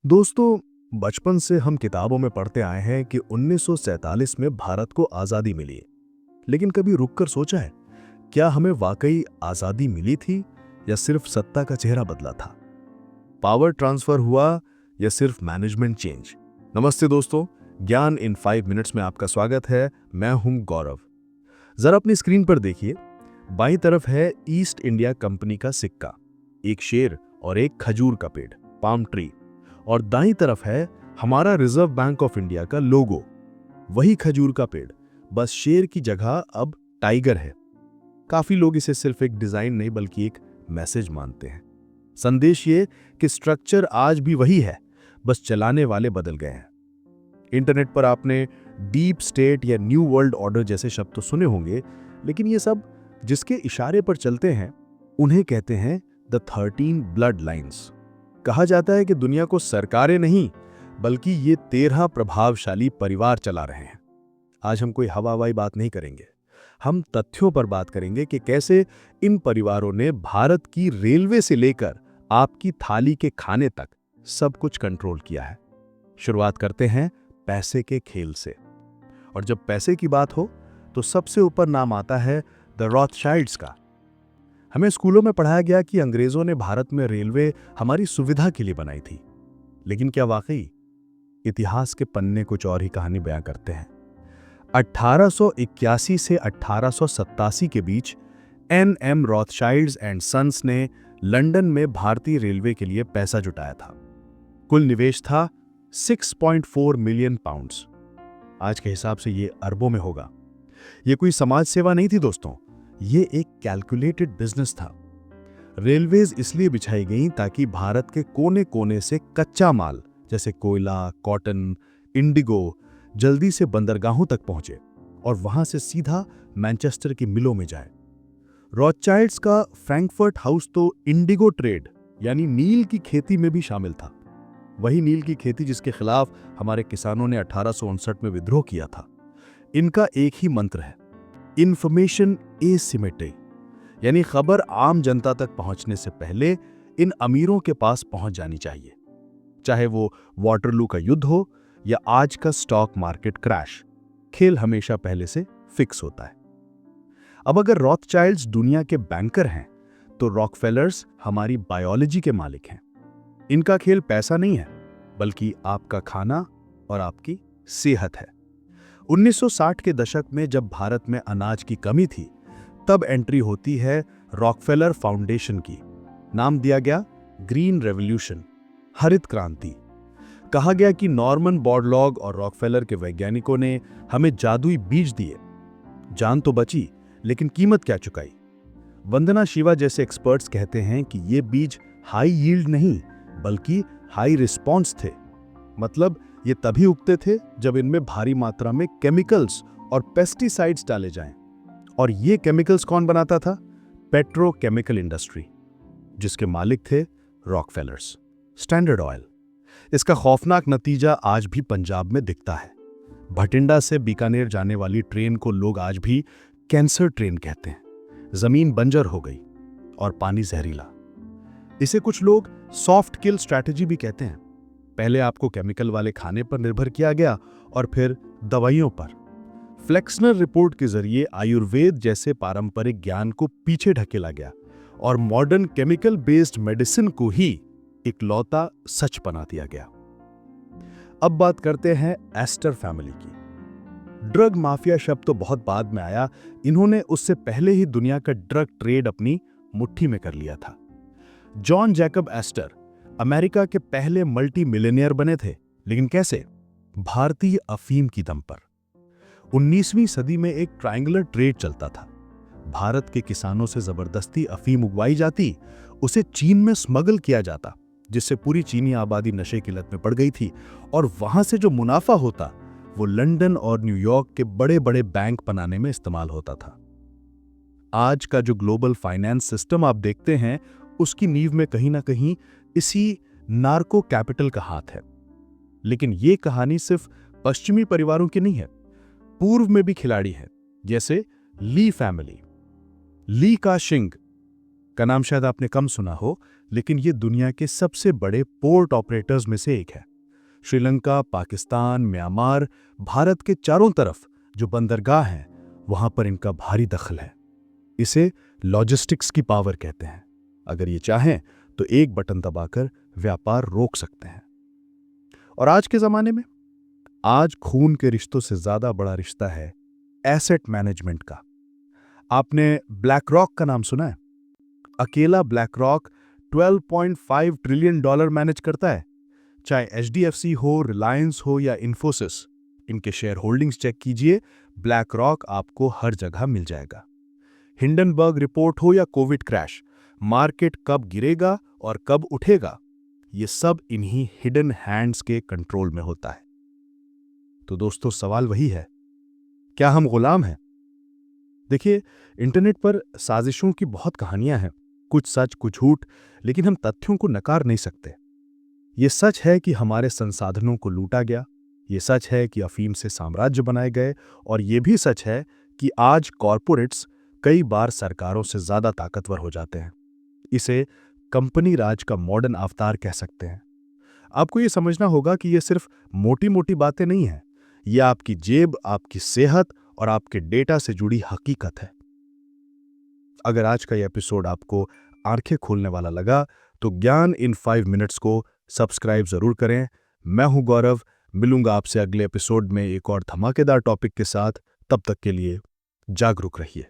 दोस्तों, बचपन से हम किताबों में पढ़ते आए हैं कि 1947 में भारत को आजादी मिली। लेकिन कभी रुककर सोचा है, क्या हमें वाकई आजादी मिली थी या सिर्फ सत्ता का चेहरा बदला था? पावर ट्रांसफर हुआ या सिर्फ मैनेजमेंट चेंज? नमस्ते दोस्तों, ज्ञान इन 5 मिनट्स में आपका स्वागत है। मैं हूं गौरव। जरा अपनी स्क्रीन पर देखिए। बाईं तरफ है ईस्ट इंडिया कंपनी का सिक्का, एक शेर और एक खजूर का पेड़, पाम ट्री। और दाईं तरफ है हमारा रिजर्व बैंक ऑफ इंडिया का लोगो, वही खजूर का पेड़, बस शेर की जगह अब टाइगर है। काफी लोग इसे सिर्फ एक डिजाइन नहीं बल्कि एक मैसेज मानते हैं। संदेश ये कि स्ट्रक्चर आज भी वही है, बस चलाने वाले बदल गए हैं। इंटरनेट पर आपने डीप स्टेट या न्यू वर्ल्ड ऑर्डर जैसे शब्द तो सुने होंगे, लेकिन ये सब जिसके इशारे पर चलते हैं उन्हें कहते हैं द 13 ब्लड लाइन्स। कहा जाता है कि दुनिया को सरकारें नहीं बल्कि ये 13 प्रभावशाली परिवार चला रहे हैं। आज हम कोई हवाई बात नहीं करेंगे, हम तथ्यों पर बात करेंगे कि कैसे इन परिवारों ने भारत की रेलवे से लेकर आपकी थाली के खाने तक सब कुछ कंट्रोल किया है। शुरुआत करते हैं पैसे के खेल से। और जब पैसे की बात हो तो सबसे ऊपर नाम आता है द रॉथशाइल्ड्स का। हमें स्कूलों में पढ़ाया गया कि अंग्रेजों ने भारत में रेलवे हमारी सुविधा के लिए बनाई थी। लेकिन क्या वाकई? इतिहास के पन्ने कुछ और ही कहानी बयां करते हैं। 1881 से 1887 के बीच एन.एम. रॉथशाइल्ड्स एंड सन्स ने लंदन में भारतीय रेलवे के लिए पैसा जुटाया था। कुल निवेश था 6.4 मिलियन पाउंड्स। आज के हिसाब से ये अरबों में होगा। ये कोई समाज सेवा नहीं थी दोस्तों, ये एक कैलकुलेटेड बिजनेस था। रेलवेज इसलिए बिछाई गईं ताकि भारत के कोने कोने से कच्चा माल जैसे कोयला, कॉटन, इंडिगो जल्दी से बंदरगाहों तक पहुंचे और वहां से सीधा मैनचेस्टर की मिलों में जाए। रॉथचाइल्ड्स का फ्रैंकफर्ट हाउस तो इंडिगो ट्रेड यानी नील की खेती में भी शामिल था। वही नील की खेती जिसके खिलाफ हमारे किसानों ने 1859 में विद्रोह किया था। इनका एक ही मंत्र है, इंफॉर्मेशन एसिमेट्री, यानी खबर आम जनता तक पहुंचने से पहले इन अमीरों के पास पहुंच जानी चाहिए। चाहे वो वाटरलू का युद्ध हो या आज का स्टॉक मार्केट क्रैश, खेल हमेशा पहले से फिक्स होता है। अब अगर रॉथचाइल्ड्स दुनिया के बैंकर हैं तो रॉकफेलर्स हमारी बायोलॉजी के मालिक हैं। इनका खेल पैसा नहीं है बल्कि आपका खाना और आपकी सेहत है। 1960 के दशक में जब भारत में अनाज की कमी थी, तब एंट्री होती है रॉकफेलर फाउंडेशन की। नाम दिया गया ग्रीन रेवोल्यूशन, हरित क्रांति। कहा गया कि नॉर्मन बोरलॉग और रॉकफेलर के वैज्ञानिकों ने हमें जादुई बीज दिए। जान तो बची, लेकिन कीमत क्या चुकाई? वंदना शिवा जैसे एक्सपर्ट्स कहते हैं कि ये बीज हाई यील्ड नहीं बल्कि हाई रिस्पॉन्स थे। मतलब ये तभी उगते थे जब इनमें भारी मात्रा में केमिकल्स और पेस्टिसाइड्स डाले जाएं। और ये केमिकल्स कौन बनाता था? पेट्रोकेमिकल इंडस्ट्री, जिसके मालिक थे रॉकफेलर्स। Standard oil. इसका खौफनाक नतीजा आज भी पंजाब में दिखता है। भटिंडा से बीकानेर जाने वाली ट्रेन को लोग आज भी कैंसर ट्रेन कहते हैं। जमीन बंजर हो गई और पानी जहरीला। इसे कुछ लोग सॉफ्ट किल स्ट्रैटेजी भी कहते हैं। पहले आपको केमिकल वाले खाने पर निर्भर किया गया और फिर दवाइयों पर। फ्लेक्सनर रिपोर्ट के जरिए आयुर्वेद जैसे पारंपरिक ज्ञान को पीछे ढकेला गया और मॉडर्न केमिकल बेस्ड मेडिसिन को ही इकलौता सच बना दिया गया। अब बात करते हैं एस्टर फैमिली की। ड्रग माफिया शब्द तो बहुत बाद में आया, इन्होंने उससे पहले ही दुनिया का ड्रग ट्रेड अपनी मुट्ठी में कर लिया था। जॉन जैकब एस्टर अमेरिका के पहले मल्टी मिलियनियर बने थे, लेकिन कैसे? भारतीय अफीम की दम पर। 19वीं सदी में एक ट्रायंगुलर ट्रेड चलता था। भारत के किसानों से जबरदस्ती अफीम उगवाई जाती, उसे चीन में स्मगल किया जाता, जिससे पूरी चीनी आबादी नशे की लत में पड़ गई थी। और वहां से जो मुनाफा होता वो लंदन और न्यूयॉर्क के बड़े बड़े बैंक बनाने में इस्तेमाल होता था। आज का जो ग्लोबल फाइनेंस सिस्टम आप देखते हैं, उसकी नींव में कहीं ना कहीं इसी नार्को कैपिटल का हाथ है। लेकिन ये कहानी सिर्फ पश्चिमी परिवारों की नहीं है, पूर्व में भी खिलाड़ी हैं, जैसे ली फैमिली। ली का शिंग का नाम शायद आपने कम सुना हो, लेकिन ये दुनिया के सबसे बड़े पोर्ट ऑपरेटर्स में से एक है। श्रीलंका, पाकिस्तान, म्यांमार, भारत के चारों तरफ जो बंदरगाह हैं, वहां पर इनका भारी दखल है। इसे लॉजिस्टिक्स की पावर कहते हैं। अगर ये चाहें तो एक बटन दबाकर व्यापार रोक सकते हैं। और आज के जमाने में आज खून के रिश्तों से ज्यादा बड़ा रिश्ता है एसेट मैनेजमेंट का। आपने ब्लैक रॉक का नाम सुना है? अकेला ब्लैक रॉक $12.5 ट्रिलियन मैनेज करता है। चाहे एचडीएफसी हो, रिलायंस हो या इन्फोसिस, इनके शेयर होल्डिंग्स चेक कीजिए, ब्लैक रॉक आपको हर जगह मिल जाएगा। हिंडनबर्ग रिपोर्ट हो या कोविड क्रैश, मार्केट कब गिरेगा और कब उठेगा, ये सब इन्हीं हिडन हैंड्स के कंट्रोल में होता है। तो दोस्तों, सवाल वही है, क्या हम गुलाम हैं? देखिए, इंटरनेट पर साजिशों की बहुत कहानियां हैं, कुछ सच कुछ झूठ, लेकिन हम तथ्यों को नकार नहीं सकते। ये सच है कि हमारे संसाधनों को लूटा गया, ये सच है कि अफीम से साम्राज्य बनाए गए, और ये भी सच है कि आज कॉरपोरेट्स कई बार सरकारों से ज्यादा ताकतवर हो जाते हैं। इसे कंपनी राज का मॉडर्न अवतार कह सकते हैं। आपको ये समझना होगा कि ये सिर्फ मोटी मोटी बातें नहीं हैं, ये आपकी जेब, आपकी सेहत और आपके डेटा से जुड़ी हकीकत है। अगर आज का ये एपिसोड आपको आंखें खोलने वाला लगा तो ज्ञान इन 5 मिनट्स को सब्सक्राइब जरूर करें। मैं हूं गौरव, मिलूंगा आपसे अगले एपिसोड में एक और धमाकेदार टॉपिक के साथ। तब तक के लिए जागरूक रहिए।